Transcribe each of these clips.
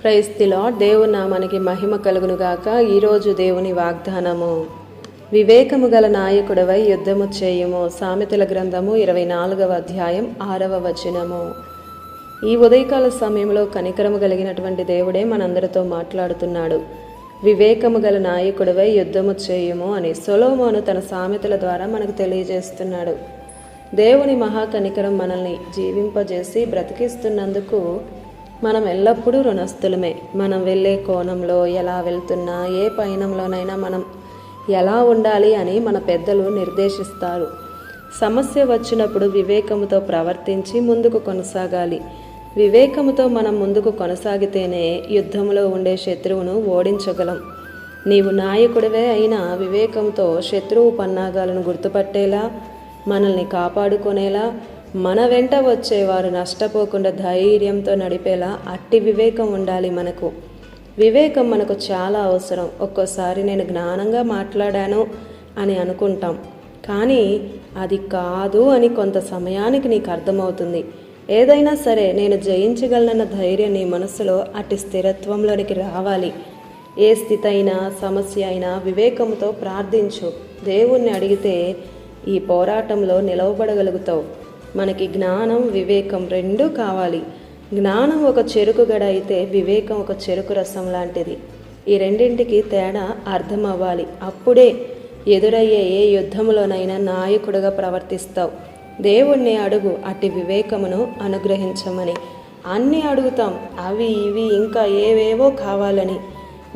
Praise the lord. దేవుని నామానికి మహిమ కలుగునుగాక. ఈరోజు దేవుని వాగ్దానము, వివేకము గల నాయకుడవై యుద్ధము చేయుము. సామెతల గ్రంథము 24వ అధ్యాయం 6వ వచనము. ఈ ఉదయకాల సమయంలో కనికరము కలిగినటువంటి దేవుడే మనందరితో మాట్లాడుతున్నాడు. వివేకము గల నాయకుడవై యుద్ధము చేయుము అని సొలొమోను తన సామెతల ద్వారా మనకు తెలియజేస్తున్నాడు. దేవుని మహాకనికరం మనల్ని జీవింపజేసి బ్రతికిస్తున్నందుకు మనం ఎల్లప్పుడూ రుణస్థులమే. మనం వెళ్ళే కోణంలో, ఎలా వెళ్తున్నా, ఏ పయనంలోనైనా మనం ఎలా ఉండాలి అని మన పెద్దలు నిర్దేశిస్తారు. సమస్య వచ్చినప్పుడు వివేకముతో ప్రవర్తించి ముందుకు కొనసాగాలి. వివేకముతో మనం ముందుకు కొనసాగితేనే యుద్ధంలో ఉండే శత్రువును ఓడించగలం. నీవు నాయకుడివే అయినా వివేకంతో శత్రువు పన్నాగాలను గుర్తుపట్టేలా, మనల్ని కాపాడుకునేలా, మన వెంట వచ్చేవారు నష్టపోకుండా ధైర్యంతో నడిపేలా అట్టి వివేకం ఉండాలి మనకు. వివేకం మనకు చాలా అవసరం. ఒక్కోసారి నేను జ్ఞానంగా మాట్లాడాను అని అనుకుంటాం, కానీ అది కాదు అని కొంత సమయానికి నీకు అర్థమవుతుంది. ఏదైనా సరే నేను జయించగలనన్న ధైర్యం నీ మనసులో అట్టి స్థిరత్వంలోనికి రావాలి. ఏ స్థితి అయినా, సమస్య అయినా వివేకంతో ప్రార్థించు. దేవుణ్ణి అడిగితే ఈ పోరాటంలో నిలవబడగలుగుతావు. మనకి జ్ఞానం, వివేకం రెండూ కావాలి. జ్ఞానం ఒక చెరుకు గడ అయితే వివేకం ఒక చెరుకు రసం లాంటిది. ఈ రెండింటికి తేడా అర్థం అవ్వాలి. అప్పుడే ఎదురయ్యే ఏ యుద్ధంలోనైనా నాయకుడిగా ప్రవర్తిస్తావు. దేవుణ్ణి అడుగు అట్టి వివేకమును అనుగ్రహించమని. అన్నీ అడుగుతాం, అవి ఇవి ఇంకా ఏవేవో కావాలని.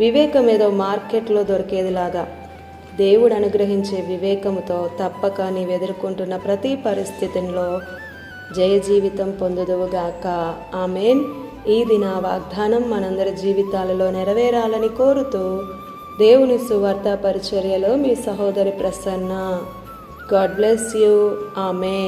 వివేకం ఏదో మార్కెట్లో దొరికేదిలాగా. దేవుడు అనుగ్రహించే వివేకముతో తప్పక నీవు ఎదుర్కొంటున్న ప్రతి పరిస్థితిలో జయ జీవితం పొందుదువుగాక. ఆమేన్. ఈ దిన వాగ్దానం మనందరి జీవితాలలో నెరవేరాలని కోరుతూ దేవుని సువార్త పరిచర్యలో మీ సహోదరి Prasanna. God bless you. Amen.